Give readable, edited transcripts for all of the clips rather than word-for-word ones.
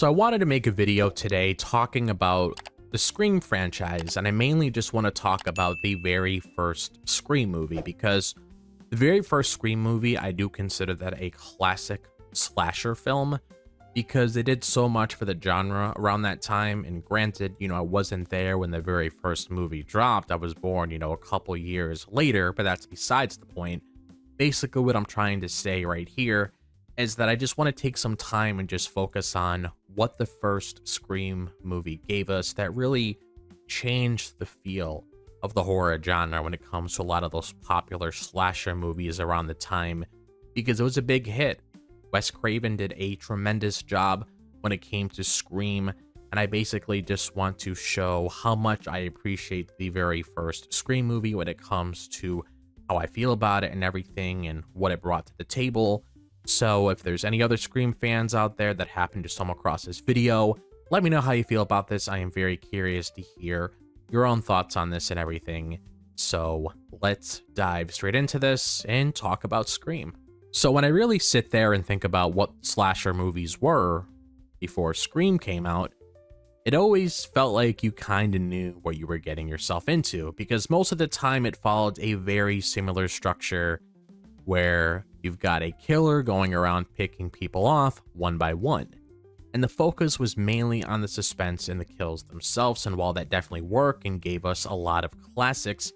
So I wanted to make a video today talking about the Scream franchise, and I mainly just want to talk about the very first Scream movie, because the very first Scream movie, I do consider that a classic slasher film, because they did so much for the genre around that time. And granted, I wasn't there when the very first movie dropped. I was born, a couple years later, but that's besides the point. Basically, what I'm trying to say right here is that I just want to take some time and just focus on what the first Scream movie gave us that really changed the feel of the horror genre when it comes to a lot of those popular slasher movies around the time, because it was a big hit. Wes Craven did a tremendous job when it came to Scream, and I basically just want to show how much I appreciate the very first Scream movie when it comes to how I feel about it and everything and what it brought to the table. So if there's any other Scream fans out there that happen to stumble across this video, let me know how you feel about this. I am very curious to hear your own thoughts on this and everything. So let's dive straight into this and talk about Scream. So when I really sit there and think about what slasher movies were before Scream came out, it always felt like you kind of knew what you were getting yourself into, because most of the time it followed a very similar structure where you've got a killer going around picking people off one by one. And the focus was mainly on the suspense and the kills themselves, and while that definitely worked and gave us a lot of classics,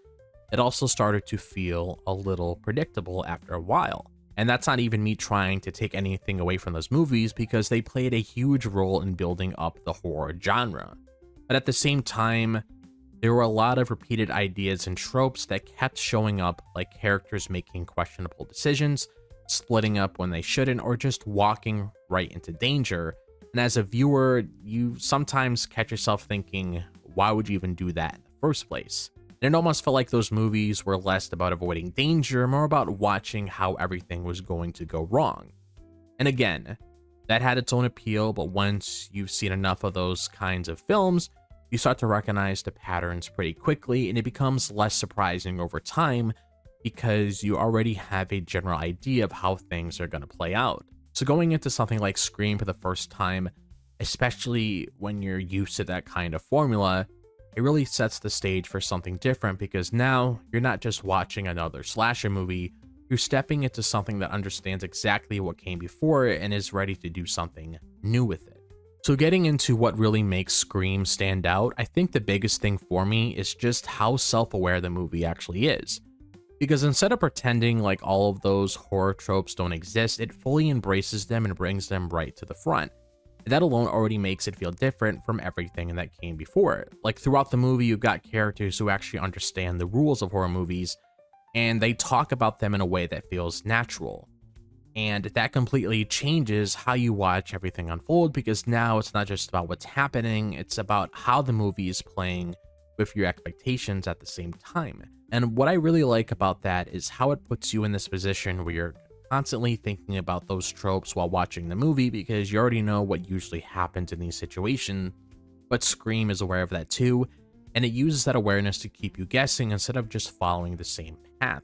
it also started to feel a little predictable after a while. And that's not even me trying to take anything away from those movies, because they played a huge role in building up the horror genre. But at the same time, there were a lot of repeated ideas and tropes that kept showing up, like characters making questionable decisions, splitting up when they shouldn't, or just walking right into danger. And as a viewer, you sometimes catch yourself thinking, why would you even do that in the first place? And it almost felt like those movies were less about avoiding danger, more about watching how everything was going to go wrong. And again, that had its own appeal, but once you've seen enough of those kinds of films, you start to recognize the patterns pretty quickly, and it becomes less surprising over time because you already have a general idea of how things are going to play out. So going into something like Scream for the first time, especially when you're used to that kind of formula, it really sets the stage for something different, because now you're not just watching another slasher movie, you're stepping into something that understands exactly what came before it and is ready to do something new with it. So getting into what really makes Scream stand out, I think the biggest thing for me is just how self-aware the movie actually is. Because instead of pretending like all of those horror tropes don't exist, it fully embraces them and brings them right to the front. That alone already makes it feel different from everything that came before it. Like throughout the movie, you've got characters who actually understand the rules of horror movies, and they talk about them in a way that feels natural. And that completely changes how you watch everything unfold, because now it's not just about what's happening, it's about how the movie is playing with your expectations at the same time. And what I really like about that is how it puts you in this position where you're constantly thinking about those tropes while watching the movie, because you already know what usually happens in these situations, but Scream is aware of that too, and it uses that awareness to keep you guessing instead of just following the same path.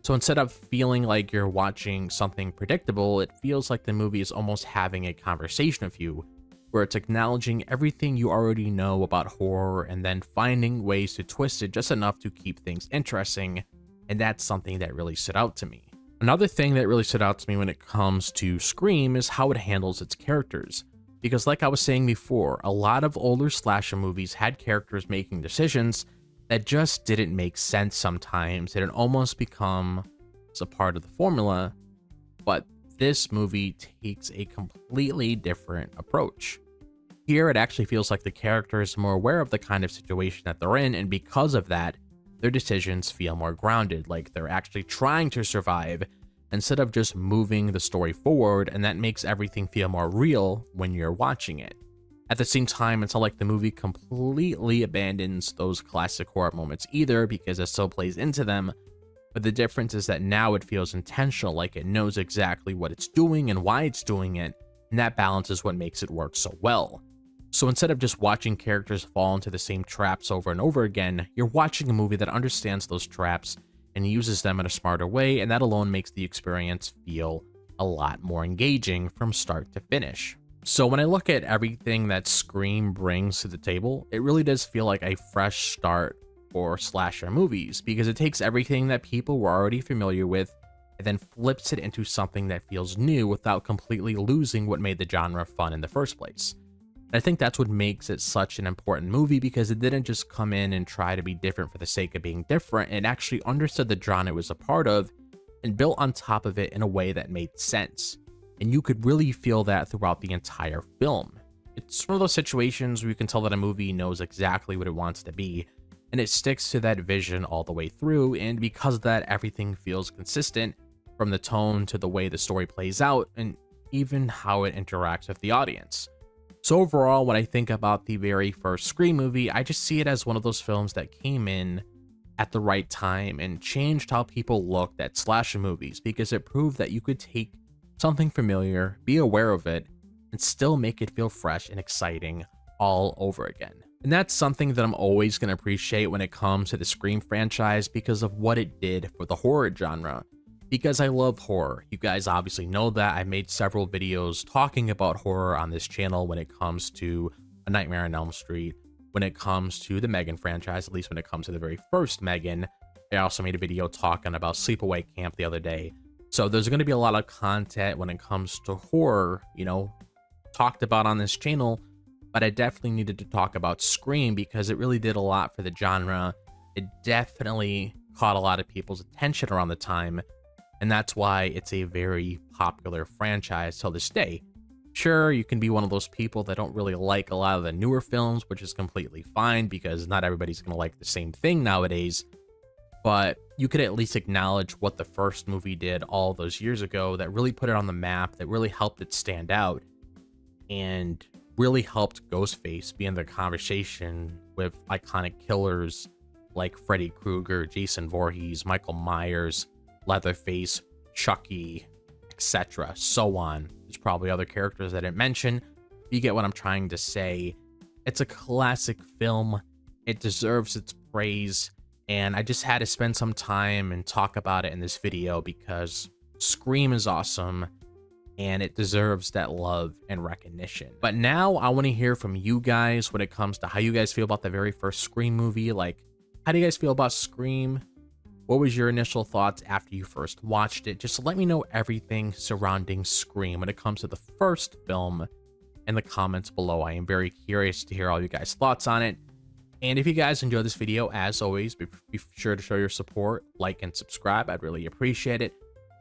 So instead of feeling like you're watching something predictable, it feels like the movie is almost having a conversation with you, where it's acknowledging everything you already know about horror and then finding ways to twist it just enough to keep things interesting, and that's something that really stood out to me. Another thing that really stood out to me when it comes to Scream is how it handles its characters. Because like I was saying before, a lot of older slasher movies had characters making decisions that just didn't make sense sometimes, and it almost becomes a part of the formula, but this movie takes a completely different approach. Here, it actually feels like the characters are more aware of the kind of situation that they're in, and because of that, their decisions feel more grounded, like they're actually trying to survive instead of just moving the story forward, and that makes everything feel more real when you're watching it. At the same time, it's not like the movie completely abandons those classic horror moments either, because it still plays into them, but the difference is that now it feels intentional, like it knows exactly what it's doing and why it's doing it, and that balance is what makes it work so well. So instead of just watching characters fall into the same traps over and over again, you're watching a movie that understands those traps and uses them in a smarter way, and that alone makes the experience feel a lot more engaging from start to finish. So when I look at everything that Scream brings to the table, it really does feel like a fresh start for slasher movies, because it takes everything that people were already familiar with and then flips it into something that feels new without completely losing what made the genre fun in the first place. And I think that's what makes it such an important movie, because it didn't just come in and try to be different for the sake of being different. It actually understood the genre it was a part of and built on top of it in a way that made sense. And you could really feel that throughout the entire film. It's one of those situations where you can tell that a movie knows exactly what it wants to be, and it sticks to that vision all the way through, and because of that, everything feels consistent, from the tone to the way the story plays out, and even how it interacts with the audience. So overall, when I think about the very first Scream movie, I just see it as one of those films that came in at the right time and changed how people looked at slasher movies, because it proved that you could take something familiar, be aware of it, and still make it feel fresh and exciting all over again. And that's something that I'm always going to appreciate when it comes to the Scream franchise, because of what it did for the horror genre. Because I love horror. You guys obviously know that. I made several videos talking about horror on this channel when it comes to A Nightmare on Elm Street, when it comes to the Megan franchise, at least when it comes to the very first Megan. I also made a video talking about Sleepaway Camp the other day. So there's going to be a lot of content when it comes to horror, talked about on this channel, but I definitely needed to talk about Scream because it really did a lot for the genre. It definitely caught a lot of people's attention around the time, and that's why it's a very popular franchise till this day. Sure, you can be one of those people that don't really like a lot of the newer films, which is completely fine because not everybody's going to like the same thing nowadays, but you could at least acknowledge what the first movie did all those years ago that really put it on the map, that really helped it stand out, and really helped Ghostface be in the conversation with iconic killers like Freddy Krueger, Jason Voorhees, Michael Myers, Leatherface, Chucky, etc. So on. There's probably other characters I didn't mention. You get what I'm trying to say. It's a classic film. It deserves its praise. And I just had to spend some time and talk about it in this video because Scream is awesome and it deserves that love and recognition. But now I want to hear from you guys when it comes to how you guys feel about the very first Scream movie. Like, how do you guys feel about Scream? What was your initial thoughts after you first watched it? Just let me know everything surrounding Scream when it comes to the first film in the comments below. I am very curious to hear all you guys' thoughts on it. And if you guys enjoyed this video, as always, be sure to show your support, like, and subscribe. I'd really appreciate it.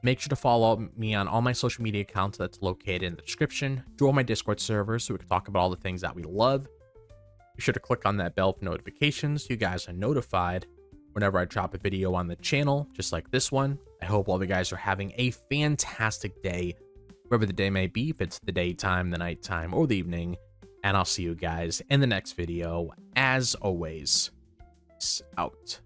Make sure to follow me on all my social media accounts that's located in the description. Join my Discord server so we can talk about all the things that we love. Be sure to click on that bell for notifications so you guys are notified whenever I drop a video on the channel, just like this one. I hope all of you guys are having a fantastic day, wherever the day may be, if it's the daytime, the nighttime, or the evening. And I'll see you guys in the next video. As always, peace out.